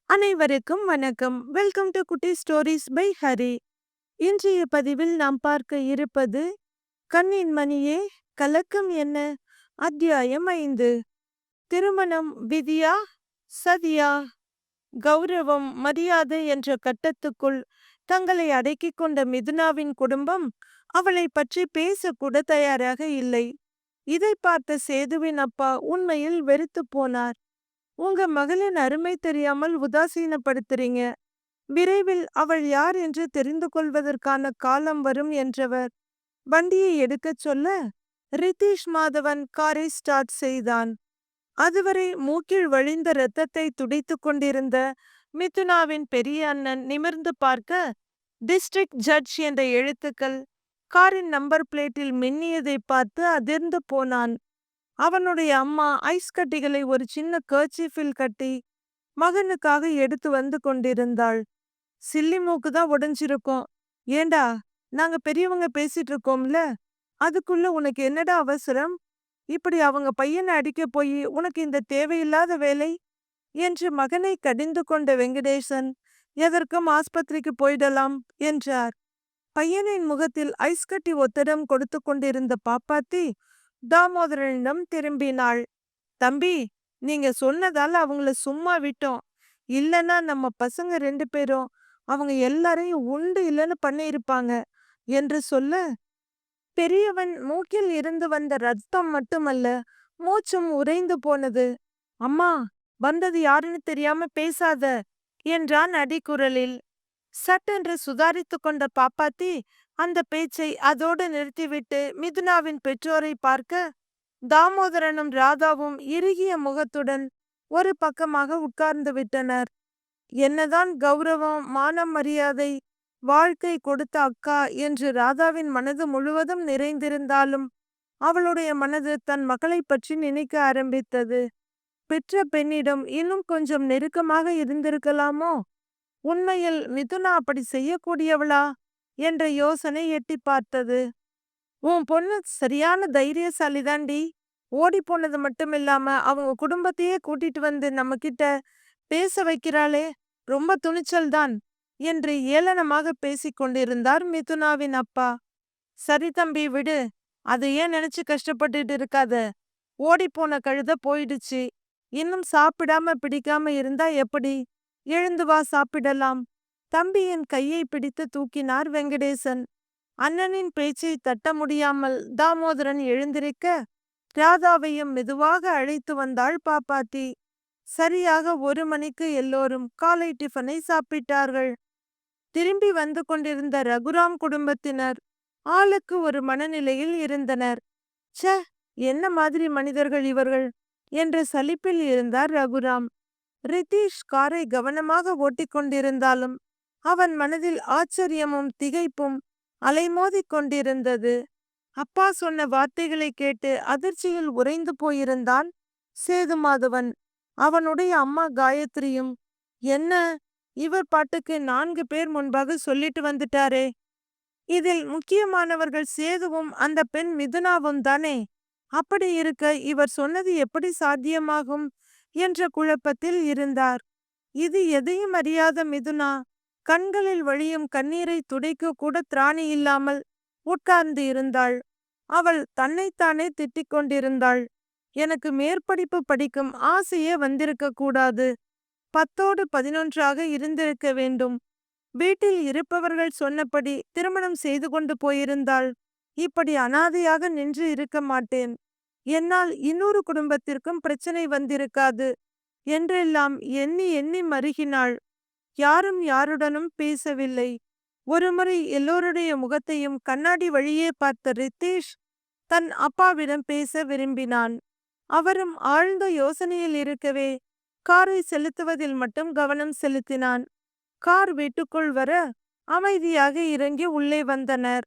அனைவருக்கும் வணக்கம். Welcome to குட்டி ஸ்டோரிஸ் பை ஹரி. இன்றைய பதிவில் நாம் பார்க்க இருப்பது கண்ணின் மணியே கலக்கம் என்ன. அத்தியாயம் 5. திருமணம் விதியா சதியா? கௌரவம் மரியாதை என்ற கட்டத்துக்குள் தங்களை அடக்கிக் கொண்ட மிதுனாவின் குடும்பம் அவளை பற்றி பேசக்கூட தயாராக இல்லை. இதை பார்த்த சேதுவின் அப்பா உண்மையில் வெறுத்து போனார். உங்க மகளின் அருமை தெரியாமல் உதாசீனப்படுத்துறீங்க. விரைவில் அவள் யார் என்று தெரிந்து கொள்வதற்கான காலம் வரும் என்றவர் வண்டியை எடுக்கச் சொல்ல ரிதீஷ் மாதவன் காரை ஸ்டார்ட் செய்தான். அதுவரை மூக்கில் வழிந்த இரத்தத்தை துடைத்து கொண்டிருந்த மிதுனாவின் பெரிய அண்ணன் நிமிர்ந்து பார்க்க டிஸ்ட்ரிக்ட் ஜட்ஜ் என்ற எழுத்துக்கள் காரின் நம்பர் பிளேட்டில் மின்னியதை பார்த்து அதிர்ந்து போனான். அவனுடைய அம்மா ஐஸ் கட்டிகளை ஒரு சின்ன கர்ச்சீஃபில் கட்டி மகனுக்காக எடுத்து வந்து கொண்டிருந்தாள். சில்லி மூக்கு தான் உடைஞ்சிருக்கும். ஏண்டா, நாங்க பெரியவங்க பேசிட்டு இருக்கோம்ல, அதுக்குள்ள உனக்கு என்னடா அவசரம்? இப்படி அவங்க பையனை அடிக்க போய் உனக்கு இந்த தேவையில்லாத வேலை என்று மகனை கடிந்து கொண்ட வெங்கடேசன், எதற்கும் ஆஸ்பத்திரிக்கு போயிடலாம் என்றார். பையனின் முகத்தில் ஐஸ் கட்டி ஒத்தடம் கொடுத்து கொண்டிருந்த பாப்பாத்தி தாமோதரனிடம் திரும்பினாள். தம்பி, நீங்க சொன்னதால அவங்கள சும்மா விட்டோம். இல்லைன்னா நம்ம பசங்க 2 பேரும் அவங்க எல்லாரையும் உண்டு இல்லைன்னு பண்ணியிருப்பாங்க என்று சொல்ல, பெரியவன் மூக்கில் இருந்து வந்த ரத்தம் மட்டுமல்ல, மூச்சும் உறைந்து போனது. அம்மா, வந்தது யாருன்னு தெரியாம பேசாத என்றான் அடிக்குரலில். சட்டென்று சுதாரித்து கொண்ட பாப்பாத்தி அந்த பேச்சை அதோடு நிறுத்திவிட்டு மிதுனாவின் பெற்றோரை பார்க்க தாமோதரனும் ராதாவும் இறுகிய முகத்துடன் ஒரு பக்கமாக உட்கார்ந்து விட்டனர். என்னதான் கௌரவம், மானம், மரியாதை, வாழ்க்கை கொடுத்த அக்கா என்று ராதாவின் மனது முழுவதும் நிறைந்திருந்தாலும் அவளுடைய மனது தன் மகளை பற்றி நினைக்க ஆரம்பித்தது. பெற்ற பெண்ணிடம் இன்னும் கொஞ்சம் நெருக்கமாக இருந்திருக்கலாமோ? உண்மையில் மிதுனா அப்படி செய்யக்கூடியவளா என்ற யோசனை எட்டி பார்த்தது. உன் பொண்ணு சரியான தைரியசாலிதாண்டி. ஓடி போனது மட்டுமில்லாம அவங்க குடும்பத்தையே கூட்டிட்டு வந்து நம்ம கிட்ட பேச வைக்கிறாளே, ரொம்ப துணிச்சல் தான் என்று ஏளனமாக பேசிக் கொண்டிருந்தார் மிதுனாவின் அப்பா. சரி தம்பி, விடு. அதை ஏன் நினைச்சு கஷ்டப்பட்டுட்டு இருக்காத. ஓடி போன கழுத போயிடுச்சு. இன்னும் சாப்பிடாம பிடிக்காம இருந்தா எப்படி? எழுந்து வா, சாப்பிடலாம். தம்பியின் கையை பிடித்து தூக்கினார் வெங்கடேசன். அண்ணனின் பேச்சை தட்ட முடியாமல் தாமோதரன் எழுந்திருக்க ராதாவையும் மெதுவாக அழைத்து வந்தாள் பாப்பாத்தி. சரியாக 1 மணிக்கு எல்லோரும் காலை டிஃபனை சாப்பிட்டார்கள். திரும்பி வந்து கொண்டிருந்த ரகுராம் குடும்பத்தினர் ஆளுக்கு ஒரு மனநிலையில் இருந்தனர். ச்ச, என்ன மாதிரி மனிதர்கள் இவர்கள் என்ற சலிப்பில் இருந்தார் ரகுராம். ரிதீஷ் காரை கவனமாக ஓட்டிக்கொண்டிருந்தாலும் அவன் மனதில் ஆச்சரியமும் திகைப்பும் அலைமோதிக் கொண்டிருந்தது. அப்பா சொன்ன வார்த்தைகளை கேட்டு அதிர்ச்சியில் உறைந்து போயிருந்தான் சேதுமாதவன். அவனுடைய அம்மா காயத்ரியும், என்ன இவர் பாட்டுக்கு 4 பேர் முன்பாக சொல்லிட்டு வந்துட்டாரே, இதில் முக்கியமானவர்கள் சேதுவும் அந்த பெண் மிதுனாவும் தானே. அப்படி இருக்க இவர் சொன்னது எப்படி சாத்தியமாகும் என்ற குழப்பத்தில் இருந்தார். இது எதையும் அறியாத மிதுனா கண்களில் வழியும் கண்ணீரை துடைக்க கூட திராணி இல்லாமல் உட்கார்ந்து இருந்தாள். அவள் தன்னைத்தானே திட்டிக் கொண்டிருந்தாள். எனக்கு மேற்படிப்பு படிக்கும் ஆசையே வந்திருக்க கூடாது. 10ஓடு 11ஆக இருந்திருக்க வேண்டும். வீட்டில் இருப்பவர்கள் சொன்னபடி திருமணம் செய்து கொண்டு போயிருந்தாள் இப்படி அனாதையாக நின்று இருக்க மாட்டேன். என்னால் இன்னொரு குடும்பத்திற்கும் பிரச்சனை வந்திருக்காது என்றெல்லாம் எண்ணி எண்ணி மருகினாள். யாரும் யாருடனும் பேசவில்லை. ஒருமுறை எல்லோருடைய முகத்தையும் கண்ணாடி வழியே பார்த்த ரிதீஷ் தன் அப்பாவிடம் பேச விரும்பினான். அவரும் ஆழ்ந்த யோசனையில் இருக்கவே காரை செலுத்துவதில் மட்டும் கவனம் செலுத்தினான். கார் வீட்டுக்குள் வர அமைதியாக இறங்கி உள்ளே வந்தனர்.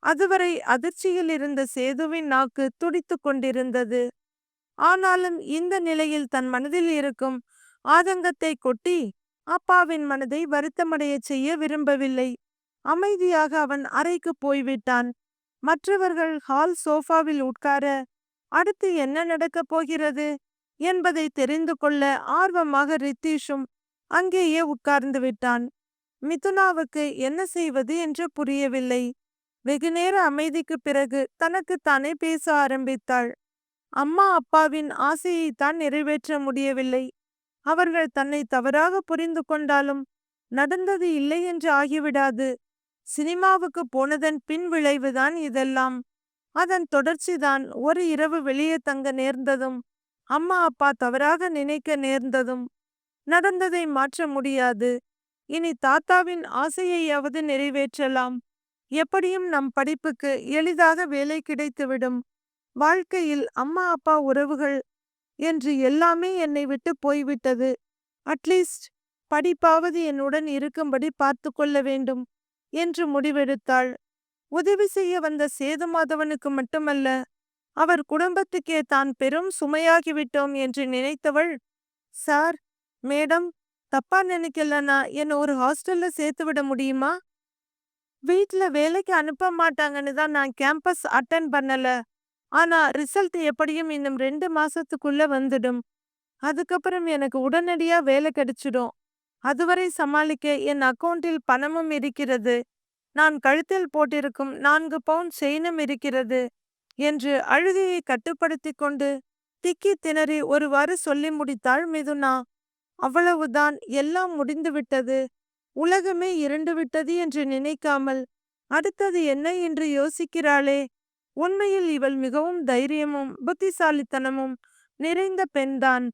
அதுவரை அதிர்ச்சியில் இருந்த சேதுவின் நாக்கு துடித்து கொண்டிருந்தது. ஆனாலும் இந்த நிலையில் தன் மனதில் இருக்கும் ஆதங்கத்தை கொட்டி அப்பாவின் மனதை வருத்தமடைய செய்ய விரும்பவில்லை. அமைதியாக அவன் அறைக்கு போய்விட்டான். மற்றவர்கள் ஹால் சோஃபாவில் உட்கார அடுத்து என்ன நடக்கப் போகிறது என்பதை தெரிந்து கொள்ள ஆர்வமாக ரித்தீஷும் அங்கேயே உட்கார்ந்து விட்டான். மிதுனாவுக்கு என்ன செய்வது என்று புரியவில்லை. வெகுநேர அமைதிக்கு பிறகு தனக்குத்தானே பேச ஆரம்பித்தாள். அம்மா அப்பாவின் ஆசையைத்தான் நிறைவேற்ற முடியவில்லை. அவர்கள் தன்னை தவறாக புரிந்து கொண்டாலும் நடந்தது இல்லை என்று ஆகிவிடாது. சினிமாவுக்கு போனதன் பின் விளைவுதான் இதெல்லாம். அதன் தொடர்ச்சிதான் ஒரு இரவு வெளியே தங்க நேர்ந்ததும் அம்மா அப்பா தவறாக நினைக்க நேர்ந்ததும். நடந்ததை மாற்ற முடியாது. இனி தாத்தாவின் ஆசையையாவது நிறைவேற்றலாம். எப்படியும் நம் படிப்புக்கு எளிதாக வேலை கிடைத்துவிடும். வாழ்க்கையில் அம்மா அப்பா உறவுகள் என்று எல்லாமே என்னை விட்டு போய்விட்டது. அட்லீஸ்ட் படிப்பாவது என்னுடன் இருக்கும்படி பார்த்து கொள்ள வேண்டும் என்று முடிவெடுத்தாள். உதவி செய்ய வந்த சேதுமாதவனுக்கு மட்டுமல்ல, அவர் குடும்பத்துக்கே தான் பெரும் சுமையாகிவிட்டோம் என்று நினைத்தவள், சார், மேடம், தப்பா நினைக்கலன்னா என்ன ஒரு ஹாஸ்டல்ல சேர்த்து விட முடியுமா? வீட்ல வேலைக்கு அனுப்ப மாட்டாங்கன்னு தான் நான் கேம்பஸ் அட்டன் பண்ணல. ஆனா ரிசல்ட் எப்படியும் இன்னும் 2 மாசத்துக்குள்ள வந்துடும். அதுக்கப்புறம் எனக்கு உடனடியா வேலை கிடைச்சிடும். அதுவரை சமாளிக்க என் அக்கவுண்டில் பணமும் இருக்கிறது. நான் கழுத்தில் போட்டிருக்கும் 4 பவுண்ட் செயினும் இருக்கிறது என்று அழுகையை கட்டுப்படுத்தி கொண்டு திக்கி திணறி ஒருவாறு சொல்லி முடித்தாள் மிதுனா. அவ்வளவுதான், எல்லாம் முடிந்துவிட்டது. உலகமே இருண்டு விட்டது என்று நினைக்காமல் அடுத்தது என்ன என்று யோசிக்கிறாளே. உண்மையில் இவள் மிகவும் தைரியமும் புத்திசாலித்தனமும் நிறைந்த பெண்தான்.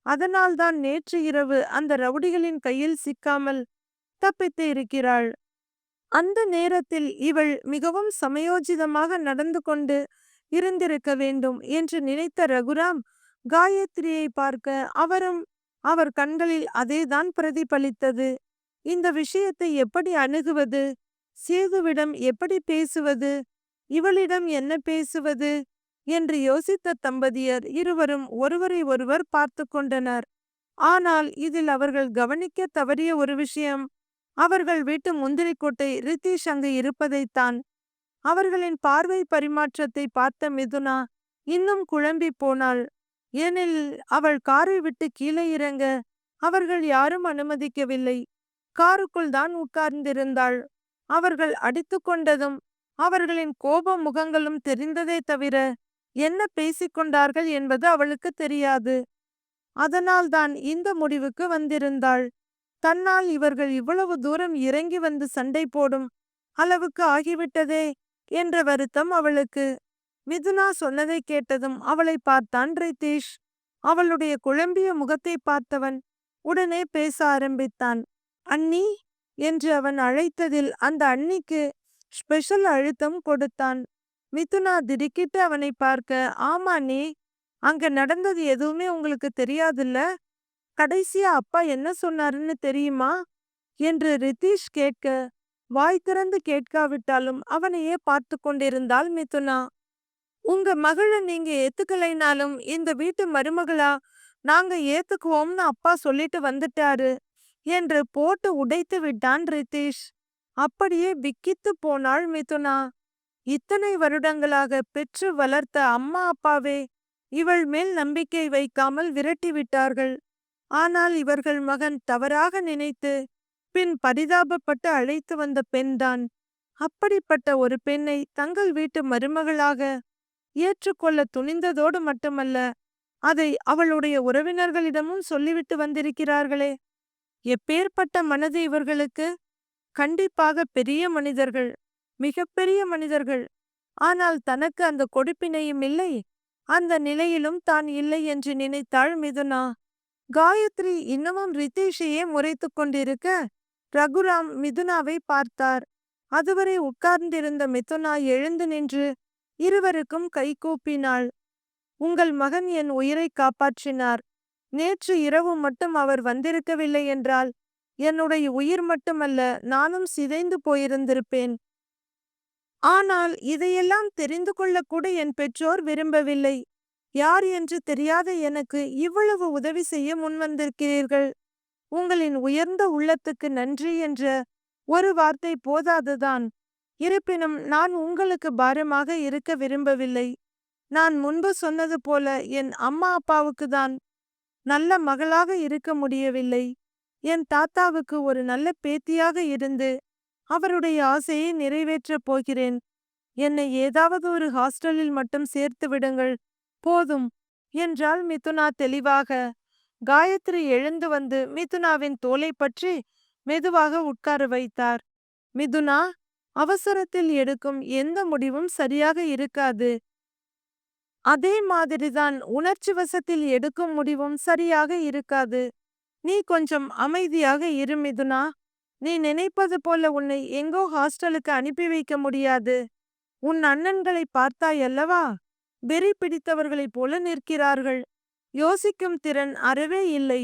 அதனால்தான் நேற்று இரவு அந்த ரவுடிகளின் கையில் சிக்காமல் தப்பித்து இருக்கிறாள். அந்த நேரத்தில் இவள் மிகவும் சமயோஜிதமாக நடந்து கொண்டு இருந்திருக்க வேண்டும் என்று நினைத்த ரகுராம் காயத்ரியை பார்க்க அவரும் அவர் கண்களில் அதேதான் பிரதிபலித்தது. இந்த விஷயத்தை எப்படி அணுகுவது? சேதுவிடம் எப்படி பேசுவது? இவளிடம் என்ன பேசுவது என்று யோசித்த தம்பதியர் இருவரும் ஒருவரை ஒருவர் பார்த்து கொண்டனர். ஆனால் இதில் அவர்கள் கவனிக்க தவறிய ஒரு விஷயம் அவர்கள் வீட்டு முந்திரிக்கோட்டை ரித்தீஷ் அங்கு இருப்பதைத்தான். அவர்களின் பார்வை பரிமாற்றத்தை பார்த்த மிதுனா இன்னும் குழம்பி போனாள். ஏனெனில் அவள் காரை விட்டு கீழே இறங்க அவர்கள் யாரும் அனுமதிக்கவில்லை. காருக்குள் தான் உட்கார்ந்திருந்தாள். அவர்கள் அடித்து கொண்டதும் அவர்களின் கோப முகங்களும் தெரிந்ததே தவிர என்ன பேசிக்கொண்டார்கள் என்பது அவளுக்கு தெரியாது. அதனால்தான் இந்த முடிவுக்கு வந்திருந்தாள். தன்னால் இவர்கள் இவ்வளவு தூரம் இறங்கி வந்து சண்டை போடும் அளவுக்கு ஆகிவிட்டதே என்ற வருத்தம் அவளுக்கு. மிதுனா சொன்னதை கேட்டதும் அவளை பார்த்தான் ரித்தீஷ். அவளுடைய குழம்பிய முகத்தை பார்த்தவன் உடனே பேச ஆரம்பித்தான். அண்ணி என்று அவன் அழைத்ததில் அந்த அண்ணிக்கு ஸ்பெஷல் அழுத்தம் கொடுத்தான். மிதுனா திடுக்கிட்டு அவனை பார்க்க, ஆமா அண்ணி, அங்க நடந்தது எதுவுமே உங்களுக்கு தெரியாதுல்ல? கடைசியா அப்பா என்ன சொன்னாருன்னு தெரியுமா என்று ரித்தீஷ் கேட்க, வாய் திறந்து கேட்காவிட்டாலும் அவனையே பார்த்து கொண்டிருந்தாள் மிதுனா. உங்க மகளை நீங்க ஏத்துக்கலைனாலும் இந்த வீட்டு மருமகளா நாங்க ஏத்துக்குவோம்னு அப்பா சொல்லிட்டு வந்துட்டாரு என்று போட்டு உடைத்து விட்டான் ரித்தீஷ். அப்படியே விக்கித்து போனாள் மிதுனா. இத்தனை வருடங்களாக பெற்று வளர்த்த அம்மா அப்பாவே இவள் மேல் நம்பிக்கை வைக்காமல் விரட்டி விட்டார்கள். ஆனால் இவர்கள் மகன் தவறாக நினைத்து பின் பரிதாபப்பட்டு அழைத்து வந்த பெண்தான். அப்படிப்பட்ட ஒரு பெண்ணை தங்கள் வீட்டு மருமகளாக ஏற்றுக்கொள்ள துணிந்ததோடு மட்டுமல்ல, அதை அவளுடைய உறவினர்களிடமும் சொல்லிவிட்டு வந்திருக்கிறார்களே. எப்பேற்பட்ட மனது இவர்களுக்கு! கண்டிப்பாக பெரிய மனிதர்கள், மிகப்பெரிய மனிதர்கள். ஆனால் தனக்கு அந்த கொடுப்பினையும் இல்லை, அந்த நிலையிலும் தான் இல்லை என்று நினைத்தாள் மிதுனா. காயத்ரி இன்னமும் ரித்தீஷையே முறைத்து கொண்டிருக்க ரகுராம் மிதுனாவை பார்த்தார். அதுவரை உட்கார்ந்திருந்த மிதுனா எழுந்து நின்று இருவருக்கும் கைகூப்பினாள். உங்கள் மகன் என் உயிரை காப்பாற்றினார். நேற்று இரவு மட்டும் அவர் வந்திருக்கவில்லை என்றால் என்னுடைய உயிர் மட்டுமல்ல, நானும் சிதைந்து போயிருந்திருப்பேன். ஆனால் இதையெல்லாம் தெரிந்து கொள்ளக்கூட என் பெற்றோர் விரும்பவில்லை. யார் என்று தெரியாத எனக்கு இவ்வளவு உதவி செய்ய முன்வந்திருக்கிறீர்கள். உங்களின் உயர்ந்த உள்ளத்துக்கு நன்றி என்ற ஒரு வார்த்தை போதாதுதான். இருப்பினும் நான் உங்களுக்கு பாரமாக இருக்க விரும்பவில்லை. நான் முன்பு சொன்னது போல என் அம்மா அப்பாவுக்கு தான் நல்ல மகளாக இருக்க முடியவில்லை. என் தாத்தாவுக்கு ஒரு நல்ல பேத்தியாக இருந்து அவருடைய ஆசையை நிறைவேற்றப் போகிறேன். என்னை ஏதாவது ஒரு ஹாஸ்டலில் மட்டும் சேர்த்து விடுங்கள், போதும் என்றாள் மிதுனா தெளிவாக. காயத்ரி எழுந்து வந்து மிதுனாவின் தோலை பற்றி மெதுவாக உட்கார வைத்தார். மிதுனா, அவசரத்தில் எடுக்கும் எந்த முடிவும் சரியாக இருக்காது. அதே மாதிரிதான் உணர்ச்சி வசத்தில் எடுக்கும் முடிவும் சரியாக இருக்காது. நீ கொஞ்சம் அமைதியாக இரு மிதுனா. நீ நினைப்பது போல உன்னை எங்கோ ஹாஸ்டலுக்கு அனுப்பி வைக்க முடியாது. உன் அண்ணன்களை பார்த்தாயல்லவா? வெறி பிடித்தவர்களைப் போல நிற்கிறார்கள். யோசிக்கும் திறன் அறவே இல்லை.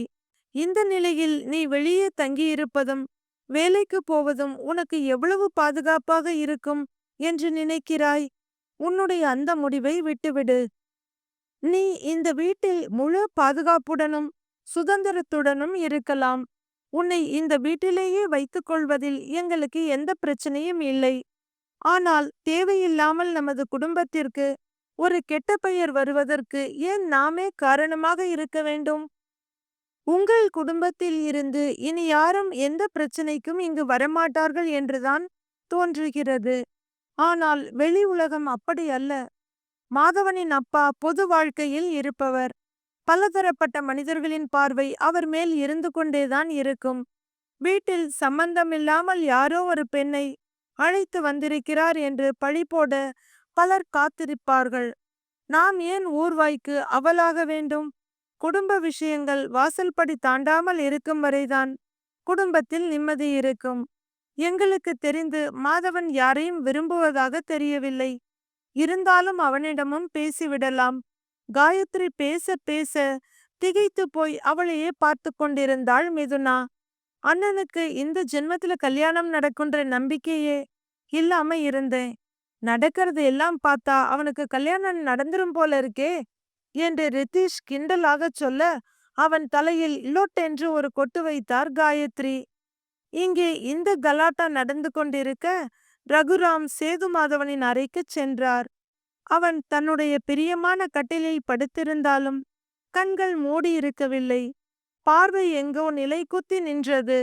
இந்த நிலையில் நீ வெளியே தங்கியிருப்பதும் வேலைக்கு போவதும் உனக்கு எவ்வளவு பாதுகாப்பாக இருக்கும் என்று நினைக்கிறாய்? உன்னுடைய அந்த முடிவை விட்டுவிடு. நீ இந்த வீட்டில் முழு பாதுகாப்புடனும் சுதந்திரத்துடனும் இருக்கலாம். உன்னை இந்த வீட்டிலேயே வைத்துக் கொள்வதில் எங்களுக்கு எந்த பிரச்சனையும் இல்லை. ஆனால் தேவையில்லாமல் நமது குடும்பத்திற்கு ஒரு கெட்ட பெயர் வருவதற்கு ஏன் நாமே காரணமாக இருக்க வேண்டும்? உங்கள் குடும்பத்தில் இருந்து இனி யாரும் எந்த பிரச்சனைக்கும் இங்கு வரமாட்டார்கள் என்றுதான் தோன்றுகிறது. ஆனால் வெளி உலகம் அப்படி அல்ல. மாதவனின் அப்பா பொது வாழ்க்கையில் இருப்பவர். பலதரப்பட்ட மனிதர்களின் பார்வை அவர் மேல் இருந்து கொண்டேதான் இருக்கும். வீட்டில் சம்பந்தமில்லாமல் யாரோ ஒரு பெண்ணை அழைத்து வந்திருக்கிறார் என்று பழி போட பலர் காத்திருப்பார்கள். நாம் ஏன் ஊர்வாய்க்கு அவளாக வேண்டும்? குடும்ப விஷயங்கள் வாசல்படி தாண்டாமல் இருக்கும் வரைதான் குடும்பத்தில் நிம்மதி இருக்கும். எங்களுக்கு தெரிந்து மாதவன் யாரையும் விரும்புவதாக தெரியவில்லை. இருந்தாலும் அவனிடமும் பேசிவிடலாம். காயத்ரி பேச பேச திகைத்து போய் அவளையே பார்த்து கொண்டிருந்தாள் மிதுனா. அண்ணனுக்கு இந்த ஜென்மத்துல கல்யாணம் நடக்குன்ற நம்பிக்கையே இல்லாம இருந்தேன். நடக்கிறது எல்லாம் பார்த்தா அவனுக்கு கல்யாணம் நடந்துரும் போல இருக்கே என்று ரித்தீஷ் கிண்டலாக சொல்ல அவன் தலையில் லொட்டென்று ஒரு கொட்டு வைத்தார் காயத்ரி. இங்கே இந்த கலாட்டா நடந்து கொண்டிருக்க ரகுராம் சேது மாதவனின் அறைக்கு சென்றார். அவன் தன்னுடைய பிரியமான கட்டிலில் படுத்திருந்தாலும் கண்கள் மூடியிருக்கவில்லை. பார்வை எங்கோ நிலை குத்தி நின்றது.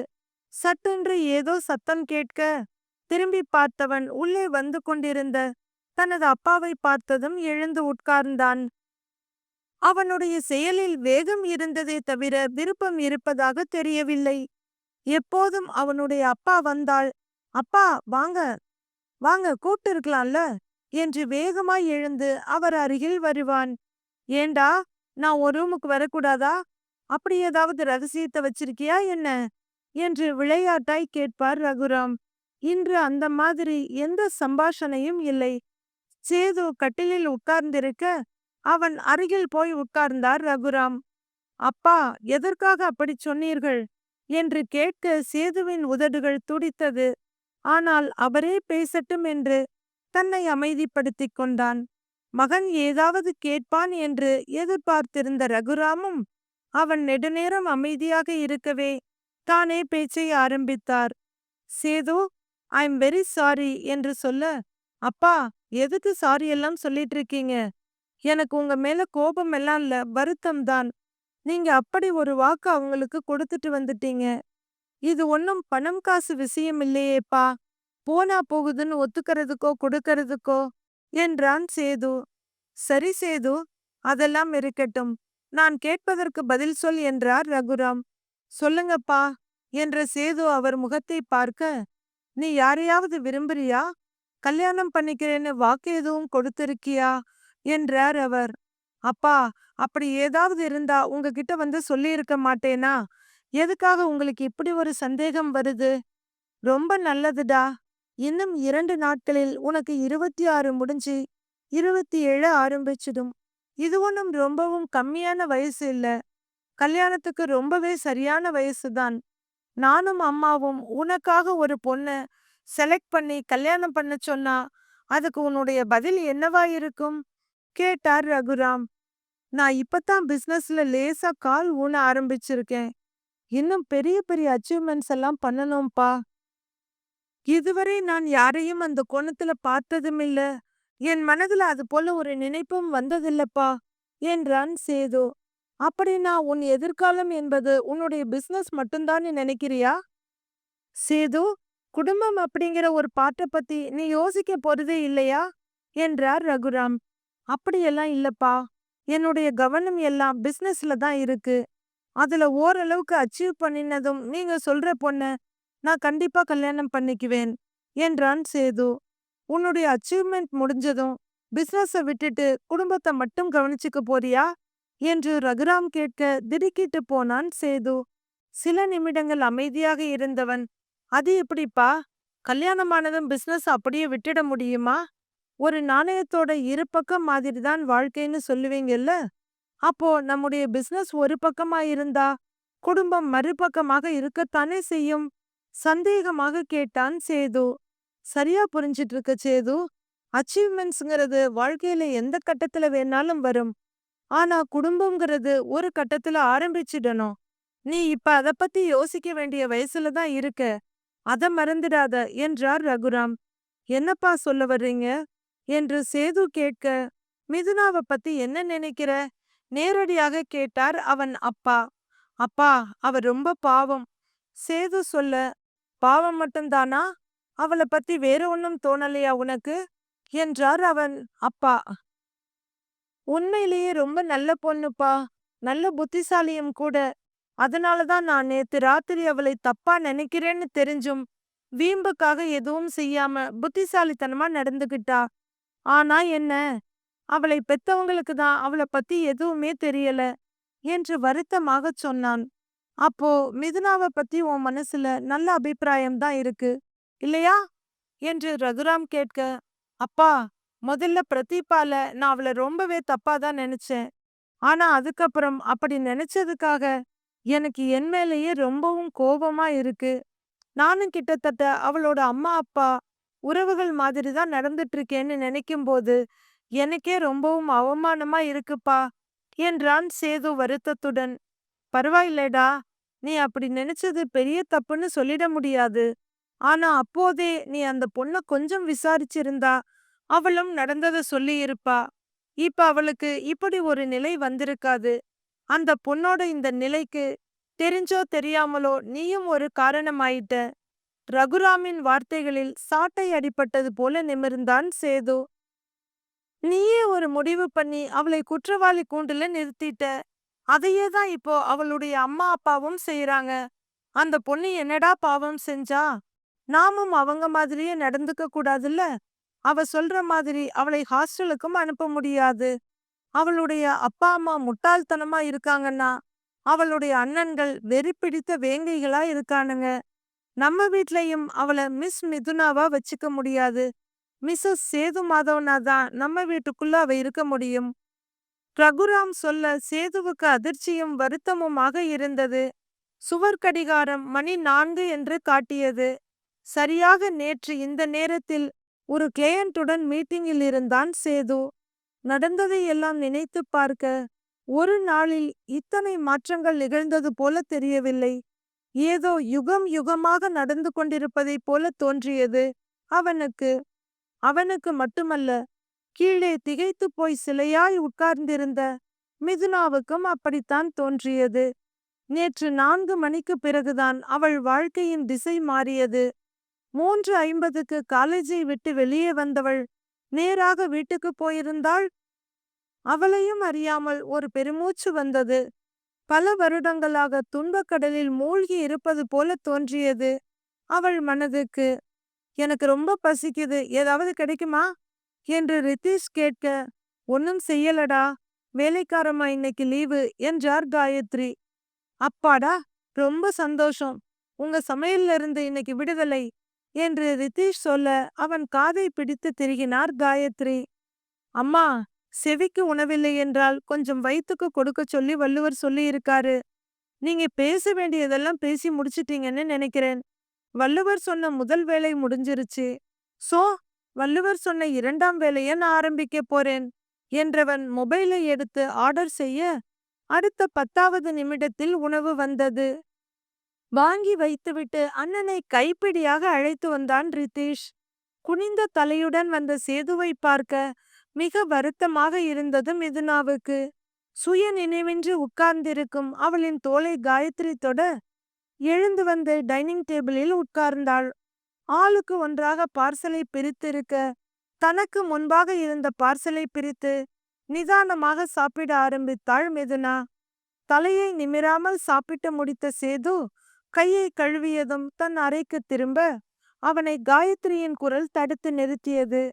சட்டென்று ஏதோ சத்தம் கேட்க திரும்பி பார்த்தவன் உள்ளே வந்து கொண்டிருந்த தனது அப்பாவை பார்த்ததும் எழுந்து உட்கார்ந்தான். அவனுடைய செயலில் வேகம் இருந்ததே தவிர விருப்பம் இருப்பதாக தெரியவில்லை. எப்போதும் அவனுடைய அப்பா வந்தால், அப்பா வாங்க வாங்க கூப்பிட்டு இருக்கலாம்ல என்று வேகமாய் எழுந்து அவர் அருகில் வருவான். ஏண்டா, நான் ஒரு ரூமுக்கு வரக்கூடாதா? அப்படி ஏதாவது ரகசியத்தை வச்சிருக்கியா என்ன என்று விளையாட்டாய் கேட்பார் ரகுராம். இன்று அந்த மாதிரி எந்த சம்பாஷணையும் இல்லை. சேது கட்டிலில் உட்கார்ந்திருக்க அவன் அருகில் போய் உட்கார்ந்தார் ரகுராம். அப்பா, எதற்காக அப்படி சொன்னீர்கள் என்று கேட்க சேதுவின் உதடுகள் துடித்தது. ஆனால் அவரே பேசட்டும் என்று தன்னை அமைதிப்படுத்திக் கொண்டான். மகன் ஏதாவது கேட்பான் என்று எதிர்பார்த்திருந்த ரகுராமும் அவன் நெடுநேரம் அமைதியாக இருக்கவே தானே பேச்சை ஆரம்பித்தார். Sethu, I am very sorry என்று சொல்ல, அப்பா, எதுக்கு சாரி எல்லாம் சொல்லிட்டு இருக்கீங்க? எனக்கு உங்க மேல கோபம் எல்லாம் இல்ல, வருத்தம்தான். நீங்க அப்படி ஒரு வாக்கு அவங்களுக்கு கொடுத்துட்டு வந்துட்டீங்க. இது ஒன்னும் பணம் காசு விஷயம் இல்லையேப்பா. போனா போகுதுன்னு ஒத்துக்கிறதுக்கோ கொடுக்கறதுக்கோ என்றான் சேது. சரி சேது, அதெல்லாம் இருக்கட்டும். நான் கேட்பதற்கு பதில் சொல் என்றார் ரகுராம். சொல்லுங்கப்பா என்ற சேது அவர் முகத்தை பார்க்க, நீ யாரையாவது விரும்புறியா? கல்யாணம் பண்ணிக்கிறேன்னு வாக்கு எதுவும் கொடுத்திருக்கியா என்றார் அவர். அப்பா, அப்படி ஏதாவது இருந்தா உங்ககிட்ட வந்து சொல்லி இருக்க மாட்டேனா? எதுக்காக உங்களுக்கு இப்படி ஒரு சந்தேகம் வருது? ரொம்ப நல்லதுடா. இன்னும் 2 நாட்களில் உனக்கு 26 முடிஞ்சு 27 ஆரம்பிச்சிடும். இது ஒன்றும் ரொம்பவும் கம்மியான வயசு இல்ல. கல்யாணத்துக்கு ரொம்பவே சரியான வயசுதான். நானும் அம்மாவும் உனக்காக ஒரு பொண்ண செலக்ட் பண்ணி கல்யாணம் பண்ண சொன்னா அதுக்கு உன்னுடைய பதில் என்னவா இருக்கும் கேட்டார் ரகுராம். நான் இப்பதான் பிசினஸ்ல லேசா கால் ஊன ஆரம்பிச்சிருக்கேன். இன்னும் பெரிய பெரிய அச்சீவ்மெண்ட்ஸ் எல்லாம் பண்ணணும்பா. இதுவரை நான் யாரையும் அந்த கோணத்துல பார்த்ததும் இல்ல. என் மனதுல அது போல ஒரு நினைப்பும் வந்ததில்லப்பா என்றான் சேது. அப்படின்னா உன் எதிர்காலம் என்பது உன்னுடைய பிசினஸ் மட்டும்தான் நினைக்கிறியா? சேது, குடும்பம் அப்படிங்கிற ஒரு பாட்ட பத்தி நீ யோசிக்க போறதே இல்லையா என்றார் ரகுராம். அப்படியெல்லாம் இல்லப்பா. என்னுடைய கவனம் எல்லாம் பிசினஸ்ல தான் இருக்கு. அதுல ஓரளவுக்கு அச்சீவ் பண்ணினதும் நீங்க சொல்ற பொண்ண நான் கண்டிப்பா கல்யாணம் பண்ணிக்குவேன் என்றான் சேது. உன்னுடைய அச்சீவ்மெண்ட் முடிஞ்சதும் பிசினஸ விட்டுட்டு குடும்பத்தை மட்டும் கவனிச்சுக்க போறியா என்று ரகுராம் கேட்க திடுக்கிட்டு போனான் சேது. சில நிமிடங்கள் அமைதியாக இருந்தவன், அது எப்படிப்பா? கல்யாணமானதும் பிசினஸ் அப்படியே விட்டுட முடியுமா? ஒரு நாணயத்தோட இரு பக்கம் மாதிரிதான் வாழ்க்கைன்னு சொல்லுவீங்கல்ல. அப்போ நம்முடைய பிசினஸ் ஒரு பக்கமா இருந்தா குடும்பம் மறுபக்கமாக இருக்கத்தானே செய்யும்? சந்தேகமாக கேட்டான் சேது. சரியா புரிஞ்சிட்டு இருக்க சேது. அச்சீவ்மெண்ட்ஸ்ங்கிறது வாழ்க்கையில எந்த கட்டத்துல வேணாலும் வரும். ஆனா குடும்பம்ங்கிறது ஒரு கட்டத்துல ஆரம்பிச்சிடணும். நீ இப்ப அத பத்தி யோசிக்க வேண்டிய வயசுல தான் இருக்க. அத மறந்துடாத என்றார் ரகுராம். என்னப்பா சொல்ல வர்றீங்க என்று சேது கேட்க, மிதுனாவ பத்தி என்ன நினைக்கிற? நேரடியாக கேட்டார் அவன் அப்பா. அப்பா, அவ ரொம்ப பாவம். சேது சொல்ல, பாவம் மட்டும்தானா? அவளை பத்தி வேற ஒன்னும் தோணலையா உனக்கு என்றார் அவன் அப்பா. உண்மையிலேயே ரொம்ப நல்ல பொண்ணுப்பா. நல்ல புத்திசாலியும் கூட. அதனாலதான் நான் நேத்து ராத்திரி அவளை தப்பா நினைக்கிறேன்னு தெரிஞ்சும் வீம்புக்காக எதுவும் செய்யாம புத்திசாலித்தனமா நடந்துகிட்டா. ஆனா என்ன, அவளை பெத்தவங்களுக்கு தான் அவளை பத்தி எதுவுமே தெரியல என்று வருத்தமாகச் சொன்னான். அப்போ மிதுனாவை பத்தி உன் மனசுல நல்ல அபிப்பிராயம் தான் இருக்கு இல்லையா என்று ரகுராம் கேட்க, அப்பா, முதல்ல பிரதீபால நான் அவளை ரொம்பவே தப்பா தான் நினைச்சேன். ஆனா அதுக்கப்புறம் அப்படி நினைச்சதுக்காக எனக்கு என் மேலேயே ரொம்பவும் கோபமா இருக்கு. நானும் கிட்டத்தட்ட அவளோட அம்மா அப்பா உறவுகள் மாதிரி தான் நடந்துட்டு இருக்கேன்னு நினைக்கும் போது எனக்கே ரொம்பவும் அவமானமா இருக்குப்பா என்றான் சேது வருத்தத்துடன். பரவாயில்லடா, நீ அப்படி நினைச்சது பெரிய தப்புன்னு சொல்லிட முடியாது. ஆனா அப்போதே நீ அந்த பொண்ண கொஞ்சம் விசாரிச்சிருந்தா அவளும் நடந்தத சொல்லி இருப்பா. இப்ப அவளுக்கு இப்படி ஒரு நிலை வந்திருக்காது. அந்த பொண்ணோட இந்த நிலைக்கு தெரிஞ்சோ தெரியாமலோ நீயும் ஒரு காரணமாயிட்ட. ரகுராமின் வார்த்தைகளில் சாட்டை அடிபட்டது போல நிமிர்ந்தான் சேது. நீயே ஒரு முடிவு பண்ணி அவளை குற்றவாளி கூண்டுல நிறுத்திட்ட. அதையே தான் இப்போ அவளுடைய அம்மா அப்பாவும் செய்யறாங்க. அந்த பொண்ணு என்னடா பாவம் செஞ்சா? நாமும் அவங்க மாதிரியே நடந்துக்க கூடாதுல்ல. அவ சொல்ற மாதிரி அவளை ஹாஸ்டலுக்கும் அனுப்ப முடியாது. அவளுடைய அப்பா அம்மா முட்டாள்தனமா இருக்காங்கன்னா அவளுடைய அண்ணன்கள் வெறி பிடித்த வேங்கைகளா இருக்கானுங்க. நம்ம வீட்லயும் அவளை மிஸ் மிதுனாவா வச்சுக்க முடியாது. மிஸ்ஸஸ் சேது மாதவனா தான் நம்ம வீட்டுக்குள்ள அவ இருக்க முடியும். ரகுராம் சொல்ல சேதுவுக்கு அதிர்ச்சியும் வருத்தமுமாக இருந்தது. சுவர் கடிகாரம் மணி 4 என்று காட்டியது. சரியாக நேற்று இந்த நேரத்தில் ஒரு கிளையண்ட்டுடன் மீட்டிங்கில் இருந்தான் சேது. நடந்ததை எல்லாம் நினைத்து பார்க்க ஒரு நாளில் இத்தனை மாற்றங்கள் நிகழ்ந்தது போல தெரியவில்லை. ஏதோ யுகம் யுகமாக நடந்து கொண்டிருப்பதைப் போல தோன்றியது அவனுக்கு. அவனுக்கு மட்டுமல்ல, கீழே திகைத்து போய் சிலையாய் உட்கார்ந்திருந்த மிதுனாவுக்கும் அப்படித்தான் தோன்றியது. நேற்று 4 மணிக்கு பிறகுதான் அவள் வாழ்க்கையின் திசை மாறியது. 3:50க்கு காலேஜை விட்டு வெளியே வந்தவள் நேராக வீட்டுக்கு போயிருந்தாள். அவளையும் அறியாமல் ஒரு பெருமூச்சு வந்தது. பல வருடங்களாக துன்பக்கடலில் மூழ்கி இருப்பது போல தோன்றியது அவள் மனதுக்கு. எனக்கு ரொம்ப பசிக்குது, ஏதாவது கிடைக்குமா என்று ரித்தீஷ் கேட்க, ஒன்னும் செய்யலடா, வேலைக்காரம்மா இன்னைக்கு லீவு என்றார் காயத்ரி. அப்பாடா, ரொம்ப சந்தோஷம், உங்க சமையல்ல இருந்து இன்னைக்கு விடுதலை என்று ரித்தீஷ் சொல்ல அவன் காதை பிடித்து திருகினார் காயத்ரி. அம்மா, செவிக்கு உணவில்லை என்றால் கொஞ்சம் வயிற்றுக்கு கொடுக்க சொல்லி வள்ளுவர் சொல்லி இருக்காரு. நீங்க பேச வேண்டியதெல்லாம் பேசி முடிச்சிட்டீங்கன்னு நினைக்கிறேன். வள்ளுவர் சொன்ன முதல் வேலை முடிஞ்சிருச்சு. சோ, வள்ளுவர் சொன்ன 2ஆம் வேலைய நான் ஆரம்பிக்க போறேன் என்றவன் மொபைலை எடுத்து ஆர்டர் செய்ய அடுத்த 10வது நிமிடத்தில் உணவு வந்தது. வாங்கி வைத்துவிட்டு அண்ணனை கைப்பிடியாக அழைத்து வந்தான் ரித்தீஷ். குனிந்த தலையுடன் வந்த சேதுவை பார்க்க மிக வருத்தமாக இருந்தது மிதுனாவுக்கு. சுய நினைவின்றி உட்கார்ந்திருக்கும் அவளின் தோளை காயத்ரி தொட எழுந்து வந்து டைனிங் டேபிளில் உட்கார்ந்தாள். ஆளுக்கு ஒன்றாக பார்சலை பிரித்திருக்க தனக்கு முன்பாக இருந்த பார்சலை பிரித்து நிதானமாக சாப்பிட ஆரம்பித்தாள் மிதுனா. தலையை நிமிராமல் சாப்பிட்டு முடித்த சேது கையை கழுவியதும் தன் அறைக்கு திரும்ப அவனை காயத்ரியின் குரல் தடுத்து நிறுத்தியது.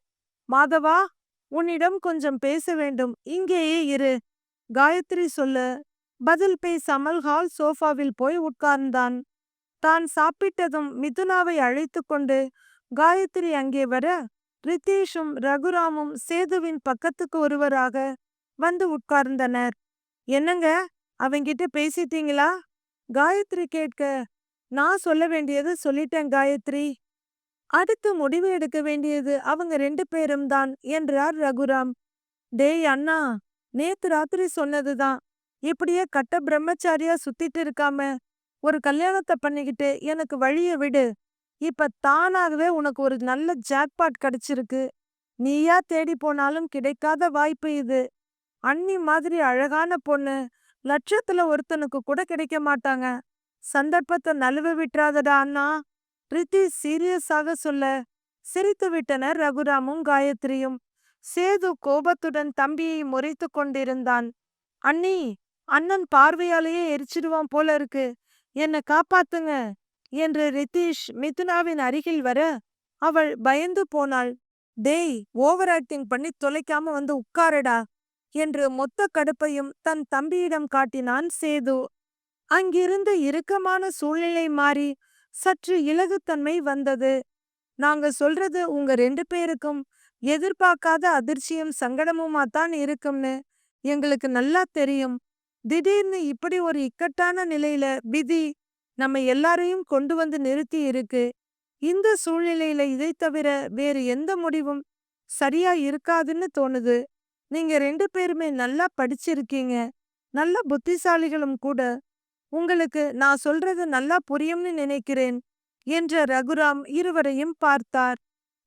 மாதவா, உன்னிடம் கொஞ்சம் பேச வேண்டும், இங்கேயே இரு. காயத்ரி சொல்ல பதில் பேசாமல் ஹால் சோஃபாவில் போய் உட்கார்ந்தான். தான் சாப்பிட்டதும் மிதுனாவை அழைத்து கொண்டு காயத்ரி அங்கே வர ரித்தீஷும் ரகுராமும் சேதுவின் பக்கத்துக்கு ஒருவராக வந்து உட்கார்ந்தனர். என்னங்க, அவங்கிட்ட பேசிட்டீங்களா? காயத்ரி கேட்க, நான் சொல்ல வேண்டியது சொல்லிட்டேன் காயத்ரி. அடுத்து முடிவு எடுக்க வேண்டியது அவங்க 2 பேரும் தான் என்றார் ரகுராம். டேய் அண்ணா, நேத்து ராத்திரி சொன்னதுதான். இப்படியே கட்ட பிரம்மச்சாரியா சுத்திட்டு இருக்காம ஒரு கல்யாணத்தை பண்ணிக்கிட்டு எனக்கு வழிய விடு. இப்ப தானாகவே உனக்கு ஒரு நல்ல ஜாக்பாட் கிடைச்சிருக்கு. நீயா தேடி போனாலும் கிடைக்காத வாய்ப்பு இது. அண்ணி மாதிரி அழகான பொண்ணு லட்சத்துல ஒருத்தனுக்கு கூட கிடைக்க மாட்டாங்க. சந்தர்ப்பத்தை நழுவ விட்டுறாதடா அண்ணா. ரித்தி சீரியஸாக சொல்ல சிரித்து விட்டனர் ரகுராமும் காயத்ரியும். சேது கோபத்துடன் தம்பியை முறைத்து கொண்டிருந்தான். அண்ணி, அண்ணன் பார்வையாலேயே எரிச்சிடுவான் போல இருக்கு, என்ன காப்பாத்துங்க என்று ரித்தீஷ் மிதுனாவின் அருகில் வர அவள் பயந்து போனாள். டேய், ஓவர் ஆக்டிங் பண்ணி தொலைக்காம வந்து உட்காரடா என்று மொத்த கடுப்பையும் தன் தம்பியிடம் காட்டினான் சேது. அங்கிருந்து இறுக்கமான சூழ்நிலை மாறி சற்று இலகுத்தன்மை வந்தது. நாங்க சொல்றது உங்க 2 பேருக்கும் எதிர்பார்க்காத அதிர்ச்சியும் சங்கடமுமாத்தான் இருக்கும்னு எங்களுக்கு நல்லா தெரியும். திடீர்னு இப்படி ஒரு இக்கட்டான நிலையில விதி நம்ம எல்லாரையும் கொண்டு வந்து நிறுத்தி இருக்கு. இந்த சூழ்நிலையில இதை தவிர வேறு எந்த முடிவும் சரியா இருக்காதுன்னு தோணுது. நீங்க 2 பேருமே நல்லா படிச்சிருக்கீங்க, நல்ல புத்திசாலிகளும் கூட. உங்களுக்கு நான் சொல்றது நல்லா புரியும்னு நினைக்கிறேன் என்ற ரகுராம் இருவரையும் பார்த்தார்.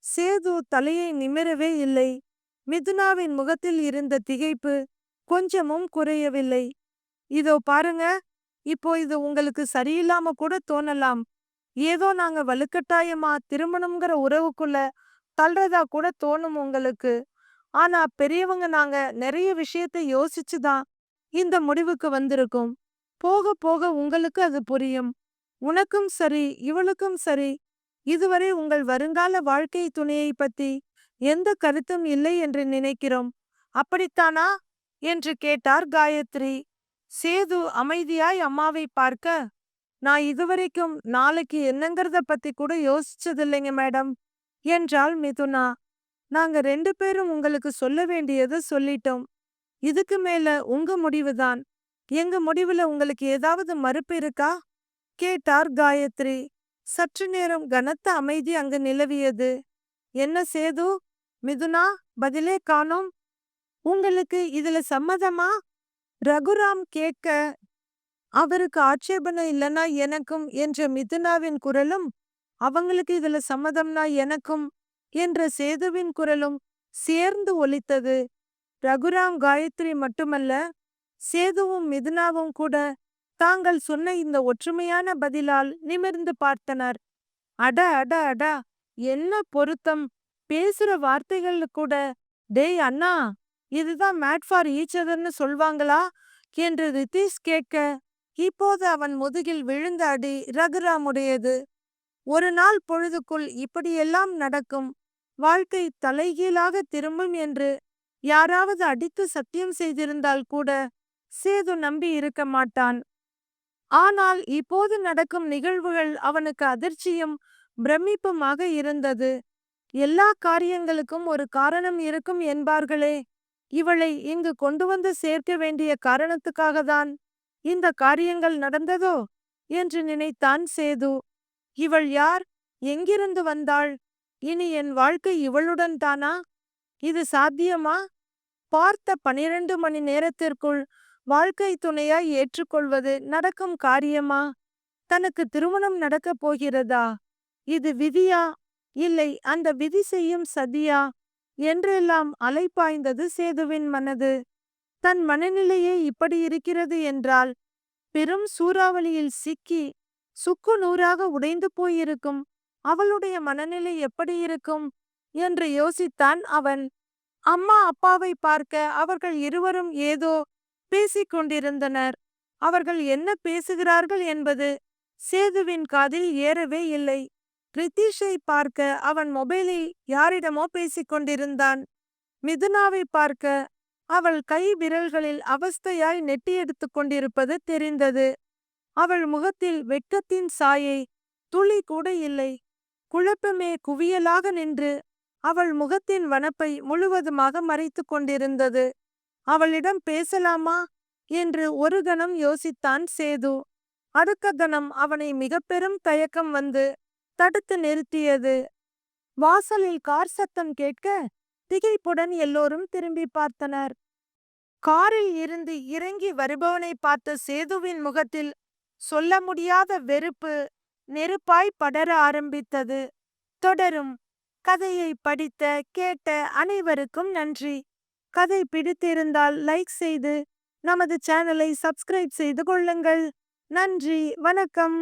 சேது தலையை நிமிரவே இல்லை. மிதுனாவின் முகத்தில் இருந்த திகைப்பு கொஞ்சமும் குறையவில்லை. இதோ பாருங்க, இப்போ இது உங்களுக்கு சரியில்லாம கூட தோணலாம். ஏதோ நாங்க வலுக்கட்டாயமா திருமணம்ங்கிற உறவுக்குள்ள தள்ளுறதா கூட தோணும் உங்களுக்கு. ஆனா பெரியவங்க நாங்க நிறைய விஷயத்தை யோசிச்சுதான் இந்த முடிவுக்கு வந்திருக்கோம். போக போக உங்களுக்கு அது புரியும். உனக்கும் சரி இவளுக்கும் சரி இதுவரை உங்கள் வருங்கால வாழ்க்கை துணையை பத்தி எந்த கருத்தும் இல்லை என்று நினைக்கிறோம். அப்படித்தானா என்று கேட்டார் காயத்ரி. சேது அமைதியாய் அம்மாவை பார்க்க, நான் இதுவரைக்கும் நாளைக்கு என்னங்கிறத பத்தி கூட யோசிச்சதில்லைங்க மேடம் என்றாள் மிதுனா. நாங்க 2 பேரும் உங்களுக்கு சொல்ல வேண்டியதை சொல்லிட்டோம். இதுக்கு மேல உங்க முடிவுதான். எங்க முடிவுல உங்களுக்கு ஏதாவது மறுப்பு இருக்கா கேட்டார் காயத்ரி. சற்று நேரம் கனத்த அமைதி அங்கு நிலவியது. என்ன சேது, மிதுனா, பதிலே காணோம். உங்களுக்கு இதுல சம்மதமா? ரகுராம் கேட்க, அவருக்கு ஆட்சேபனை இல்லைன்னா எனக்கும் என்ற மிதுனாவின் குரலும், அவங்களுக்கு இதுல சம்மதம்னா எனக்கும் என்ற சேதுவின் குரலும் சேர்ந்து ஒலித்தது. ரகுராம் காயத்ரி மட்டுமல்ல, சேதுவும் மிதுனாவும் கூட தாங்கள் சொன்ன இந்த ஒற்றுமையான பதிலால் நிமிர்ந்து பார்த்தனர். அட அட அட, என்ன பொருத்தம்! பேசுற வார்த்தைகள் கூட டேய் அண்ணா, இதுதான் மேட் ஃபார் ஈச் அதர்னு சொல்வாங்களா என்று ரித்தீஷ் கேட்க, இப்போது அவன் முதுகில் விழுந்த அடி ரகுராமுடையது. ஒரு நாள் பொழுதுக்குள் இப்படியெல்லாம் நடக்கும், வாழ்க்கை தலைகீழாக திரும்பும் என்று யாராவது அடித்து சத்தியம் செய்திருந்தால் கூட சேது நம்பி இருக்க மாட்டான். ஆனால் இப்போது நடக்கும் நிகழ்வுகள் அவனுக்கு அதிர்ச்சியும் பிரமிப்புமாக இருந்தது. எல்லா காரியங்களுக்கும் ஒரு காரணம் இருக்கும் என்பார்களே, இவளை இங்கு கொண்டு வந்து சேர்க்க வேண்டிய காரணத்துக்காகத்தான் இந்த காரியங்கள் நடந்ததோ என்று நினைத்தான் சேது. இவள் யார்? எங்கிருந்து வந்தாள்? இனி என் வாழ்க்கை இவளுடன் தானா? இது சாத்தியமா? பார்த்த 12 மணி நேரத்திற்குள் வாழ்க்கை துணையாய் ஏற்றுக்கொள்வது நடக்கும் காரியமா? தனக்கு திருமணம் நடக்கப் போகிறதா? இது விதியா, இல்லை அந்த விதி செய்யும் சதியா என்றெல்லாம் அலைப்பாய்ந்தது சேதுவின் மனது. தன் மனநிலையே இப்படி இருக்கிறது என்றால் பெரும் சூறாவளியில் சிக்கி சுக்கு நூறாக உடைந்து போயிருக்கும் அவளுடைய மனநிலை எப்படி இருக்கும் என்று யோசித்தான் அவன். அம்மா அப்பாவை பார்க்க அவர்கள் இருவரும் ஏதோ பேசிக் கொண்டிருந்தனர். அவர்கள் என்ன பேசுகிறார்கள் என்பது சேதுவின் காதில் ஏறவே இல்லை. ரித்தீஷை பார்க்க அவன் மொபைலில் யாரிடமோ பேசிக் கொண்டிருந்தான். மிதுனாவை பார்க்க அவள் கை விரல்களில் அவஸ்தையாய் நெட்டி எடுத்துக் கொண்டிருப்பது தெரிந்தது. அவள் முகத்தில் வெட்கத்தின் சாயை துளி கூட இல்லை. குழப்பமே குவியலாக நின்று அவள் முகத்தின் வனப்பை முழுவதுமாக மறைத்து கொண்டிருந்தது. அவளிடம் பேசலாமா என்று ஒரு கணம் யோசித்தான் சேது. அடுத்த கணம் அவனை மிக பெரும் தயக்கம் வந்து தடுத்து நிறுத்தியது. வாசலில் கார் சத்தம் கேட்க திகைப்புடன் எல்லோரும் திரும்பி பார்த்தனர். காரில் இருந்து இறங்கி வருபவனை பார்த்த சேதுவின் முகத்தில் சொல்ல முடியாத வெறுப்பு நெருப்பாய் படர ஆரம்பித்தது. தொடரும். கதையை படித்த கேட்ட அனைவருக்கும் நன்றி. கதை பிடித்திருந்தால் லைக் செய்து நமது சேனலை சப்ஸ்கிரைப் செய்து கொள்ளுங்கள். நன்றி, வணக்கம்.